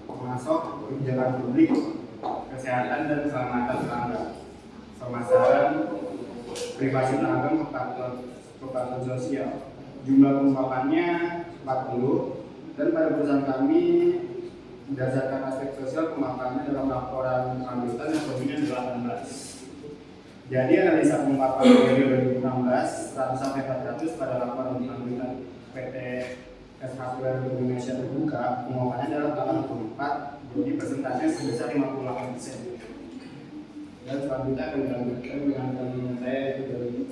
pemasok, kebijakan publik, kesehatan dan keselamatan pelanggan, pemasaran, privasi pelanggan, kepatuhan sosial. Jumlah pengungkapannya 40, dan pada perusahaan kami berdasarkan aspek sosial pengungkapannya dalam laporan lanjutan yang volume 18. Jadi analisa pengungkapan periode 2016 100 sampai 400 pada laporan lanjutan PT SHPR Indonesia terbuka, pengungkapannya adalah 84, jadi persentase sebesar 58%. Dan selanjutnya akan dilanjutkan dengan teman saya yaitu dari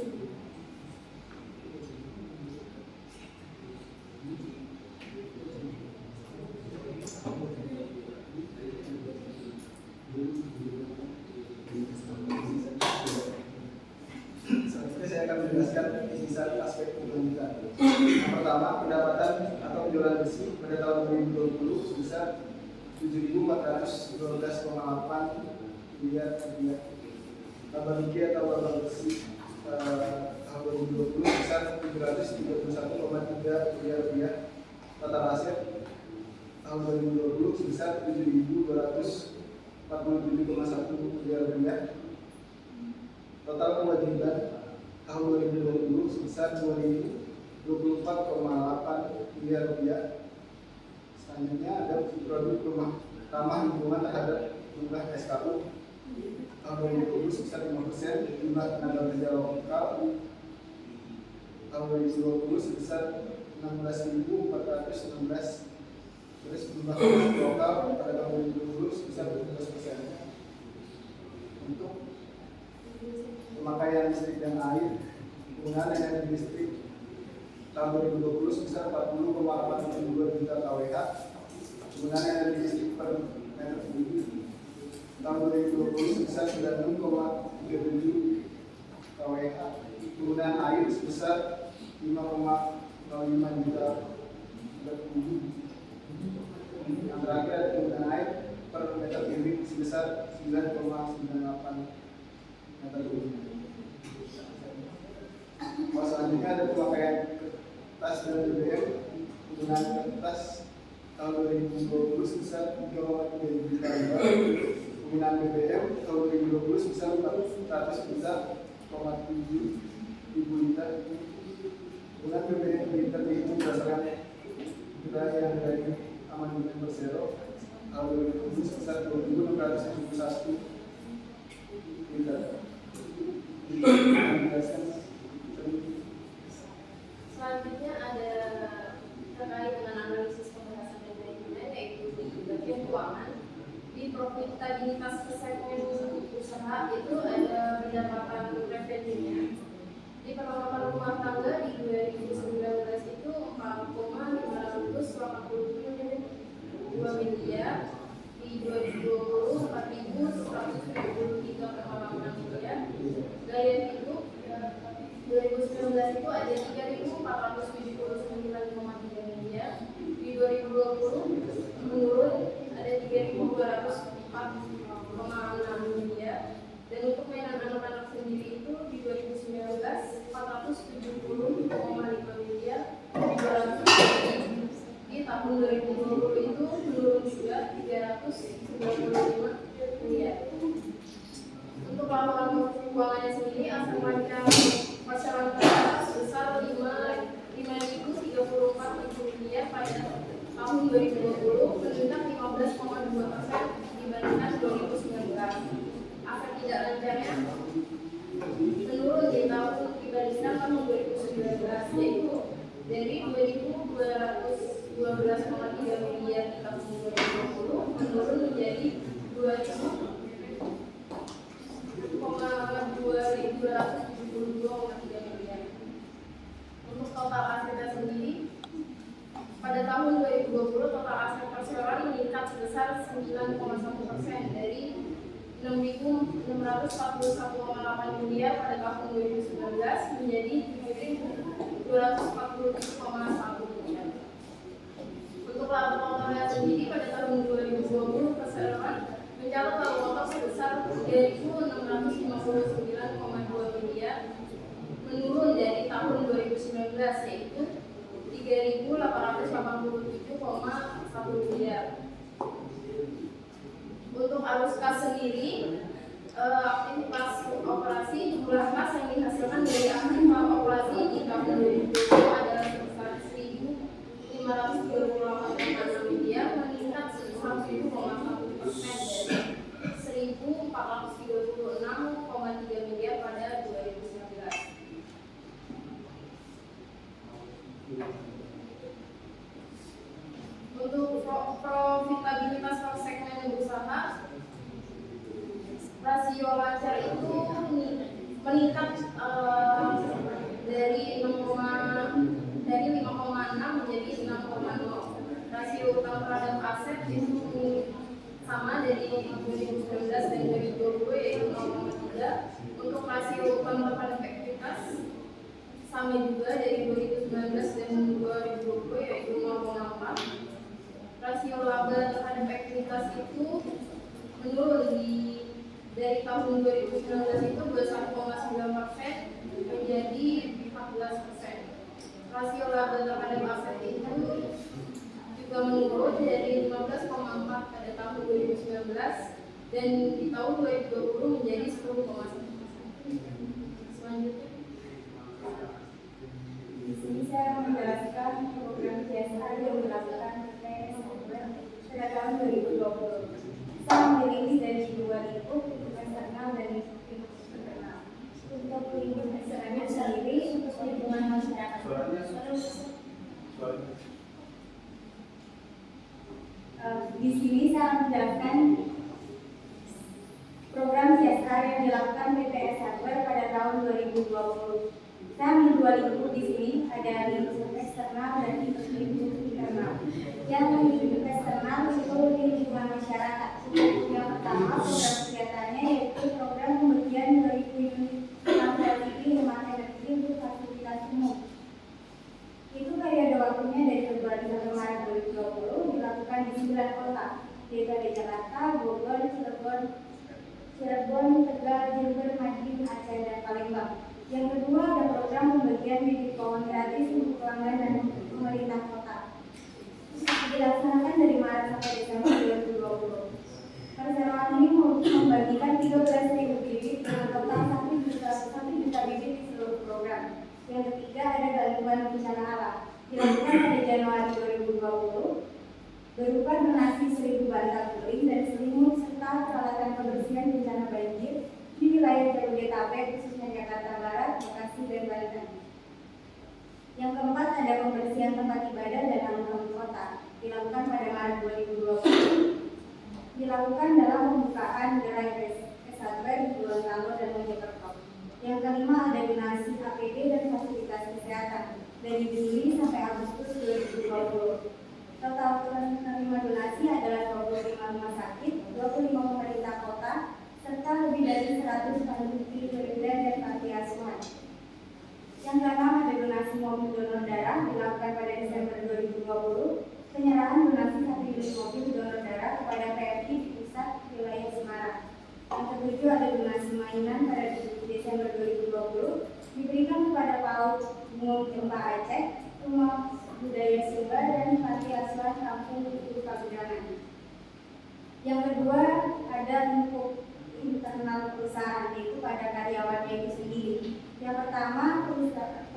menjelaskan sisa aspek penunjukan. Yang pertama, pendapatan atau penjualan besi pada tahun 2020 sebesar 7.412,8 miliar rupiah. Laba rugi atau laba besi tahun 2020 sebesar 731,3 miliar rupiah. Total aset tahun 2020 sebesar 7.247,1 miliar rupiah. Total kewajiban tahun 2020 sebesar 2.024,8 miliar rupiah. Selanjutnya ada produk rumah ramah lingkungan terhadap jumlah SKU tahun 2020 sebesar 5%, jumlah tenaga kerja lokal tahun 2020 sebesar 16.416, terus jumlah kerja lokal pada tahun 2020 sebesar 17%. Untuk pemakaian listrik dan air, penggunaan energi listrik tahun 2020 sebesar 40,872 juta kWh, penggunaan energi listrik per meter kubik tahun 2020 sebesar 96,37 kWh, penggunaan air sebesar 5,05 juta meter kubik. Yang terakhir, penggunaan air per meter kubik sebesar 9,98 meter kubik. Selanjutnya ada pemakaian kertas dan BBM. Penggunaan kertas tahun 2020 sebesar 3,3 juta liter. Penggunaan BBM tahun 2020 sebesar 400 juta,7 ribu liter. Penggunaan BBM liter dihitung berdasarkan yang dari amandemen Persero tahun 2020 sebesar 2.671 liter. Selanjutnya ada terkait dengan analisis pembahasan dan manajemen, yaitu di bagian keuangan. Di profitabilitas segmen usaha itu ada pendapatan revenue-nya. Di perlengkapan rumah tangga di 2019 itu 4,587 miliar, di 2020 4.173,8 miliar. Gaya hidup 2019 itu ada 3.479,3 miliar, di 2020 menurun ada 3.204,6 miliar. Dan untuk mainan anak-anak sendiri itu di 2019 470,5 miliar, di tahun 2020 itu menurun juga 395 miliar. Untuk laporan keuangannya sendiri, aset masyarakat sebesar 5.034 miliar pada tahun 2020, meningkat 15,2% dibandingkan 2019. Aset tidak lancarnya menurun di tahun dibandingkan tahun 2019, yaitu dari 2.212,3 miliar di tahun 2020 menurun menjadi 2.272,3 miliar. Untuk total asetnya sendiri, pada tahun 2020 total aset perseroan meningkat sebesar 9,1% dari 6.641,8 miliar pada tahun 2019 menjadi 7.247,1 miliar. Untuk laba kotornya sendiri pada tahun 2020 perseroan mencatat laba kotor sebesar 3.659,2 miliar, menurun dari tahun 2019 yaitu 3.887,1 miliar. arus kas sendiri, aktivitas operasi, jumlah kas yang dihasilkan dari aktivitas operasi di tahun 2020 adalah sebesar 1.538,6 miliar, meningkat sebesar 1,1% dari 1.436,3 miliar pada 2019. Untuk profitabilitas per segmen usaha, rasio lancar itu meningkat dari 5,6 menjadi 6,0. Rasio utang terhadap aset itu sama dari 2019 dan 2020 yaitu 0,3. Untuk rasio utang terhadap ekuitas sama juga dari 2019 dan 2020 yaitu 0,4. Rasio laba terhadap ekuitas itu menurun dari tahun 2019 itu 21,9% menjadi 14%. Rasio laba terhadap aset itu juga menurun dari 15,4 pada tahun 2019 dan di tahun 2020 menjadi 10,1%. Selanjutnya, di sini saya menjelaskan program CSR yang dilakukan PTS pada tahun 2020. Saya memilih dari dua lingkup, lingkup eksternal dan lingkup internal. Untuk lingkup eksternalnya sendiri, untuk lingkungan masyarakat. Di sini saya menjelaskan program CSR yang dilakukan PTS Hardware pada tahun 2020. Saya ambil dua lingkup di sini, ada lingkup eksternal dan lingkup internal. Yang lingkup eksternal itu lingkungan masyarakat. Yang pertama program kegiatannya yaitu program pembagian 2000 unit lampu LED rumah energi untuk fasilitas umum. Itu periode waktunya dari Februari sampai Maret 2020 dilakukan di 9 kota, yaitu ada Jakarta, Bogor, Cirebon, Tegal, Jember, Madiun, Aceh, dan Palembang. Yang kedua ada program pembagian bibit pohon gratis untuk pelanggan dan pemerintah kota. Dilaksanakan dari Maret sampai Desember 2020. Perseroan ini membagikan 13.000 bibit dengan total 1 juta bibit di seluruh program. Yang ketiga ada bantuan bencana alam. Dilakukan pada Januari 2020 berupa donasi 1.000 bantal guling dan selimut serta peralatan pembersihan bencana banjir di wilayah Jabodetabek khususnya Jakarta Barat, Bekasi, dan Banten. Yang keempat ada pembersihan tempat ibadah dan alun-alun kota. Dilakukan pada Maret 2020. Dilakukan dalam pembukaan gerai Hardware di Gorontalo dan Mojokerto. Yang kelima ada donasi APD dan fasilitas kesehatan dari Juli sampai Agustus 2020. Total penerima donasi adalah 25 rumah sakit, 25 pemerintah kota, serta lebih dari 100 panti prioritas dan panti asuhan. Yang keenam ada donasi mobil donor darah dilakukan pada Desember 2020. Penyerahan donasi 1 unit mobil donor darah kepada PRI di pusat wilayah Semarang. Yang ketujuh ada donasi mainan pada Desember 2020 diberikan kepada PAUD Umum Jempa Aceh, Rumah Budaya Sumba, dan Panti Asuhan Kampung Tugu Pagedangan. Yang kedua ada lingkup internal perusahaan, yaitu pada karyawannya itu sendiri. Yang pertama,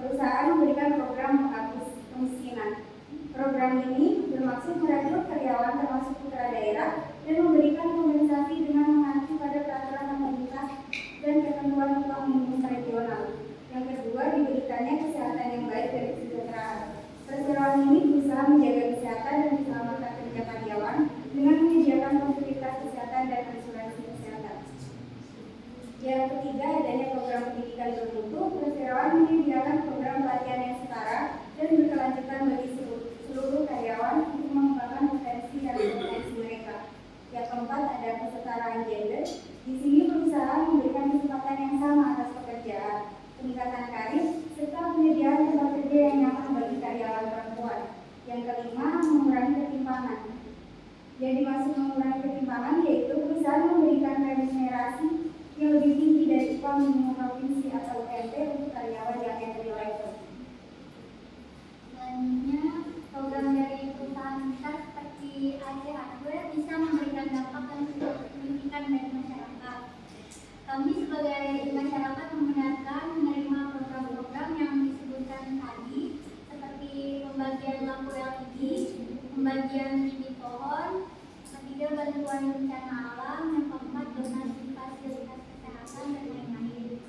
perusahaan memberikan program menghapus kemiskinan. Program ini bermaksud merekrut karyawan termasuk putra daerah dan memberikan kompensasi dengan mengacu pada peraturan pemerintah dan ketentuan upah minimum regional. Yang kedua, diberikannya kesehatan yang baik dan kesejahteraan. Perseroan ini berusaha menjaga kesehatan dan keselamatan kerja karyawan dengan menyediakan fasilitas kesehatan dan asuransi kesehatan. Yang ketiga, adanya program pendidikan tertentu. Perseroan menyediakan program pelatihan yang setara dan berkelanjutan bagi seluruh karyawan untuk mengembangkan potensi dan kompetensi mereka. Yang keempat, ada kesetaraan gender. Di sini perusahaan memberikan kesempatan yang sama atas pekerjaan, peningkatan karir, serta penyediaan tempat kerja yang nyaman bagi karyawan perempuan. Yang kelima, mengurangi ketimpangan. Yang dimaksud mengurangi ketimpangan yaitu perusahaan memberikan remunerasi yang lebih tinggi dari upah minimum provinsi atau UMP untuk karyawan yang entry level. Selanjutnya, program dari perusahaan kita seperti Aceh Hardware bisa memberikan dampak yang signifikan bencana alam, yang keempat donasi fasilitas kesehatan dan lain-lain.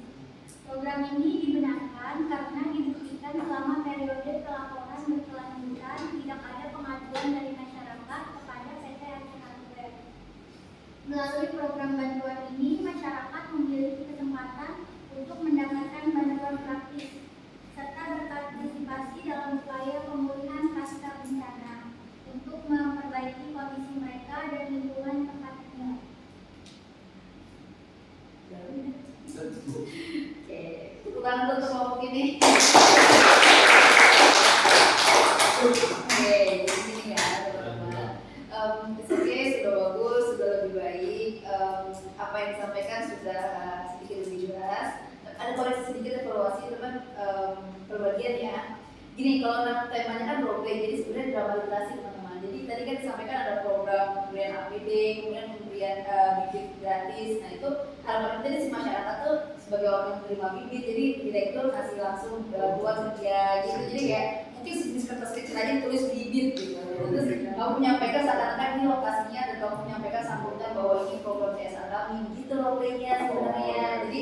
Program ini dibenarkan karena dibuktikan selama periode pelaporan berkelanjutan tidak ada pengaduan dari masyarakat kepada PT Aceh Hardware. Melalui program bantuan ini, masyarakat memiliki kesempatan untuk mendapatkan bantuan praktis serta berpartisipasi dalam upaya pemulihan pasca bencana untuk memperbaiki kondisi mereka dan lingkungan tempat tinggal. Oke, tepuk tangan dulu untuk kelompok ini. Oke, di sini ya teman-teman. Oke, sudah bagus, sudah lebih baik. Apa yang disampaikan sudah sedikit lebih jelas. Ada koreksi sedikit evaluasi teman perbagian ya. Gini, kalau temanya kan roleplay, jadi sebenarnya dramatisasi teman-teman. Jadi tadi kan disampaikan ada program pemberian APD, kemudian pemberian bibit gratis. Nah itu harapan kita di masyarakat tuh sebagai orang yang menerima bibit, jadi direktur kasih langsung buat kerja gitu. Jadi kayak mungkin di kertas kecil aja tulis bibit gitu. Terus kamu menyampaikan seakan-akan ini lokasinya, dan kamu menyampaikan sambutan bahwa ini program CSR kami, gitu roleplaynya sebenarnya. Jadi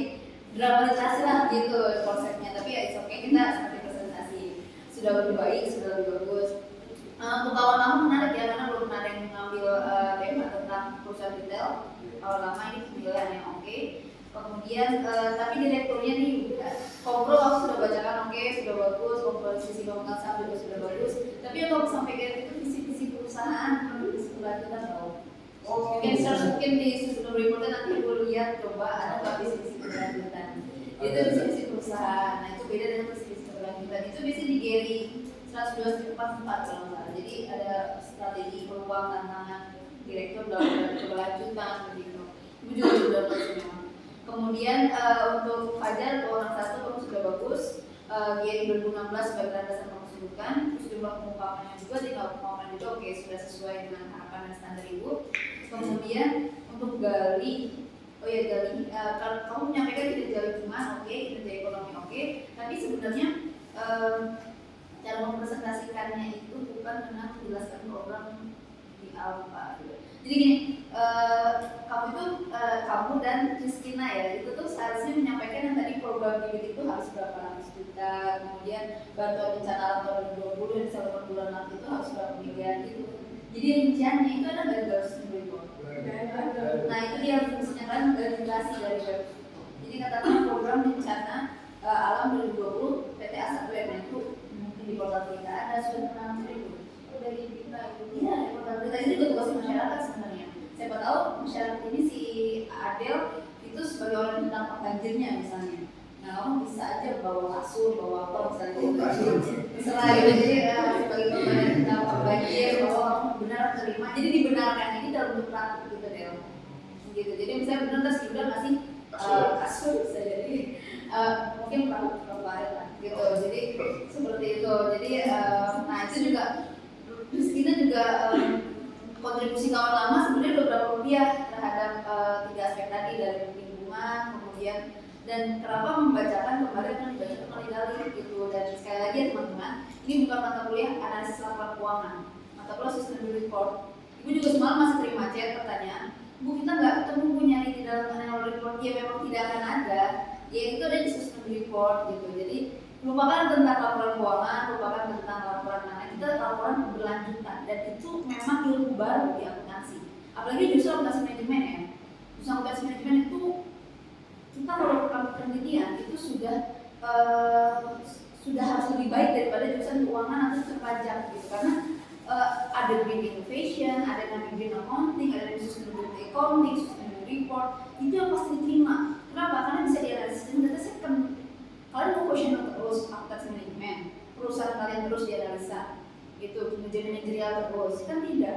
dramatisasi lah gitu konsepnya. Tapi ya it's okay, kita seperti presentasi sudah lebih baik, sudah lebih bagus. Untuk awal lama menarik ya, karena belum ada yang mengambil tema tentang perusahaan retail. Awal lama ini pemilihan yang oke. Kemudian tapi direkturnya nih ngobrol, aku sudah bacakan oke, sudah bagus. Komposisi pemegang saham juga sudah bagus. Tapi yang kamu sampaikan itu visi-visi perusahaan, visi kelanjutan tahu. Mungkin di susunan reportnya nanti ibu lihat coba ada nggak visi-visi kelanjutan. Itu visi-visi perusahaan. Nah itu beda dengan visi-visi kelanjutan. Itu biasanya di Gary 144 kalau nggak salah. Jadi ada strategi peluang tantangan direktur dalam keberlanjutan begitu. Itu juga sudah semua. Kemudian untuk Fajar orang satu kamu sudah bagus. Gary 2016 sebagai landasan pemasukan. Terus jumlah pengungkapannya juga, tinggal pengungkapan juga oke, sudah sesuai dengan harapan dan standar ibu. Kemudian untuk Gali, oh ya Gali, kalau kamu menyampaikan kinerja lingkungan oke, kinerja ekonomi oke, tapi sebenarnya cara mempresentasikannya itu bukan dengan menjelaskan program di apa. Jadi gini, kamu dan Rizkina ya, itu tuh seharusnya menyampaikan yang tadi program bibit itu harus berapa ratus juta, kemudian bantuan bencana alam tahun 2020 dan selama bulan nanti itu harus berapa miliar gitu. Jadi rinciannya itu ada dari garis report. Nah itu dia fungsinya kan regulasi dari web. Jadi katakan program bencana alam 2020 PT Asabel, nah itu mungkin di portal kita ada sudah pernah itu dari kita itu. Iya, di portal kita itu juga tugas masyarakat sebenarnya. Siapa tahu masyarakat ini si Adel itu sebagai orang yang terdampak banjirnya misalnya. Nah kamu bisa aja bawa kasur, bawa apa misalnya gitu. Misalnya jadi sebagai orang yang terdampak banjir, bahwa kamu benar terima. Jadi dibenarkan ini dalam bentuk praktik gitu Del. Gitu. Jadi misalnya benar terus udah ngasih kasur bisa jadi mungkin perahu air lah gitu. Jadi seperti itu. Jadi nah itu juga terus kita juga kontribusi kawan lama sebenarnya beberapa rupiah terhadap tiga aspek tadi, dari lingkungan, kemudian dan kenapa membacakan kemarin kan dibacakan kali-kali gitu. Dan sekali lagi ya teman-teman, ini bukan mata kuliah analisis laporan keuangan, mata kuliah sustainability report. Ibu juga semalam masih terima chat pertanyaan, Bu kita nggak ketemu Bu nyari di dalam annual report. Ya memang tidak akan ada, ya itu ada di sustainability report gitu. Jadi lupakan tentang laporan keuangan, lupakan tentang laporan mana, kita laporan berlanjutan, dan itu memang ilmu baru di akuntansi. Apalagi justru akuntansi manajemen ya. Justru akuntansi manajemen itu kita kalau penelitian itu sudah harus lebih baik daripada jurusan keuangan atau jurusan pajak gitu, karena ada green innovation, ada namanya green accounting, ada sustainability accounting, sustainability report, itu yang pasti diterima. Kenapa? Karena bisa dianalisis dan data second. Kalian mau question terus akuntansi manajemen, perusahaan kalian terus dianalisa gitu, kinerja manajerial terus, kan tidak.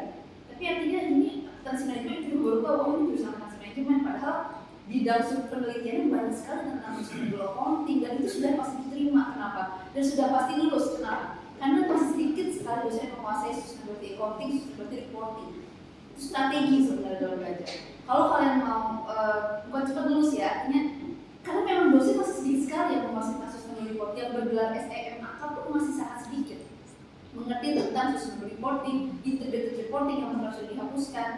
Tapi artinya ini akuntansi manajemen juga baru tahu oh ini jurusan akuntansi manajemen, padahal di dalam penelitiannya banyak sekali tentang sustainable accounting, dan itu sudah pasti diterima. Kenapa? Dan sudah pasti lulus. Kenapa? Karena masih sedikit sekali dosen yang menguasai sustainability accounting, sustainability reporting. Itu strategi sebenarnya dalam belajar. Kalau kalian mau bukan cepat lulus ya, artinya karena memang dosen masih sedikit sekali yang menguasai sustainability report, yang bergelar SEMAK pun masih sangat sedikit mengerti tentang sustainability reporting, integrated reporting yang harus dihapuskan,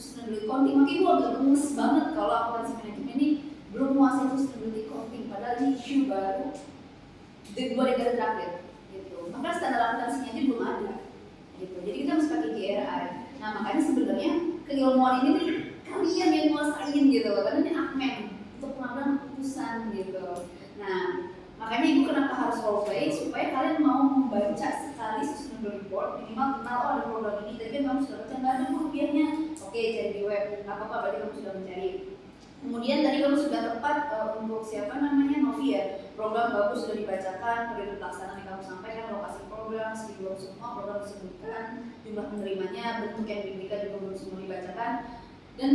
sustainability accounting, makanya gue agak gemes banget kalau akuntansi manajemen ini belum menguasai sustainability accounting, padahal ini isu baru di 2 dekade terakhir gitu. Maka standar akuntansinya aja belum ada gitu. Jadi kita harus pakai GRI. Nah makanya sebenarnya keilmuan ini nih kalian yang nguasain gitu, karena ini akmen untuk pengambilan keputusan gitu. Nah makanya ibu kenapa harus role play, supaya kalian mau membaca sekali sustainable report, minimal kenal ada program ini. Tadi kan kamu sudah baca, nggak ada rupiahnya, oke cari di web, nggak apa-apa, berarti kamu sudah mencari. Kemudian tadi kamu sudah tepat untuk siapa namanya Novi ya, program bagus sudah dibacakan, periode pelaksanaan yang kamu sampaikan, lokasi program, schedule semua program disebutkan, jumlah penerimanya, bentuk yang diberikan juga belum semua dibacakan. Dan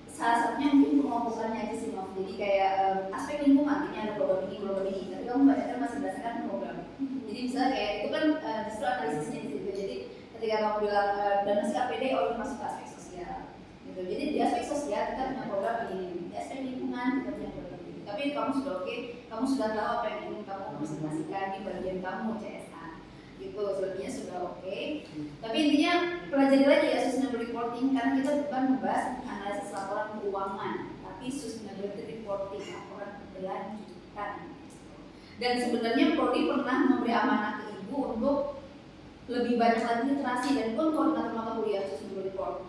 salah satunya mungkin pengelompokannya aja sih Novi. Jadi kayak aspek lingkungan, ini ada program ini, tapi kamu bacakan masih berdasarkan program. Jadi misalnya kayak itu kan justru analisisnya di situ. Jadi ketika kamu bilang dana si APD, oh itu masuk ke aspek sosial. Gitu. Jadi di aspek sosial kita punya program ini, di aspek lingkungan kita punya program ini. Tapi kamu sudah oke, kamu sudah tahu apa yang ingin kamu presentasikan di bagian kamu CSA. Gitu, selebihnya sudah oke. Tapi intinya pelajari lagi ya sustainable reporting, karena kita bukan membahas analisis laporan keuangan, tapi sustainability reporting, laporan keberlanjutan. Dan sebenarnya Prodi pernah memberi amanah ke ibu untuk lebih banyak lagi literasi, dan pun koordinator mata kuliah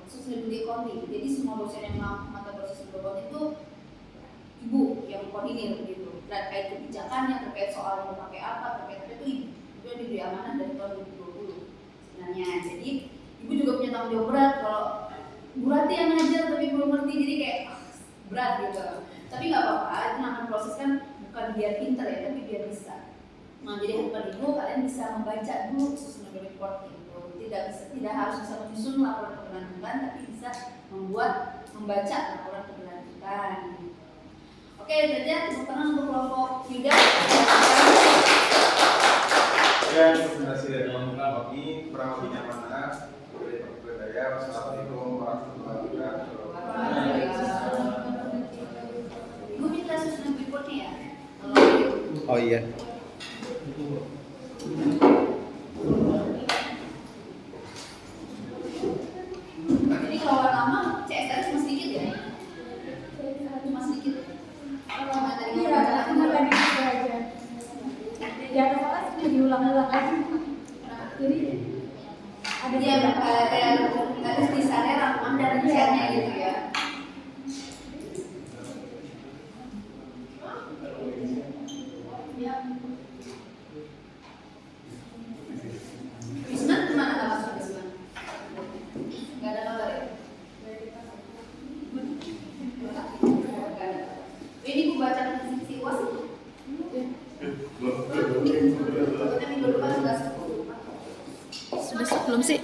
sustainability accounting. Jadi semua dosen yang mau mata kuliah sustainability accounting itu ibu yang koordinir gitu. Terkait kebijakannya, terkait soal mau pakai apa, terkait apa itu ibu. Itu diberi amanah dari tahun 2020 sebenarnya. Jadi ibu juga punya tanggung jawab berat kalau Bu Rati yang ngajar tapi belum ngerti, jadi kayak berat gitu. Tapi nggak apa-apa, itu namanya proses kan, bukan biar pintar ya, tapi biar bisa. Nah jadi harapan ibu kalian bisa membaca dulu sustainable report gitu. Tidak harus bisa menyusun laporan keberlanjutan, tapi bisa membaca laporan keberlanjutan. Oke, jadi tepuk tangan untuk kelompok Yuda. Ya, presentasi dari teman-teman Novi, kurang lebihnya mana dari Perpedaya. Wassalamualaikum warahmatullahi wabarakatuh. Ibu minta susunan reportnya ya? Oh iya. Jadi kalau lama CSR cuma sedikit ya? Cuma sedikit. Iya, cuma tadi itu aja. Di atas atas sudah diulang-ulang aja. Jadi ada Dia harus desainnya rangkuman dan rinciannya gitu ya. Wisman kemana nggak masuk Wisman? Nggak ada kabar ya? Ini gue baca kisi UAS. Sudah belum sih?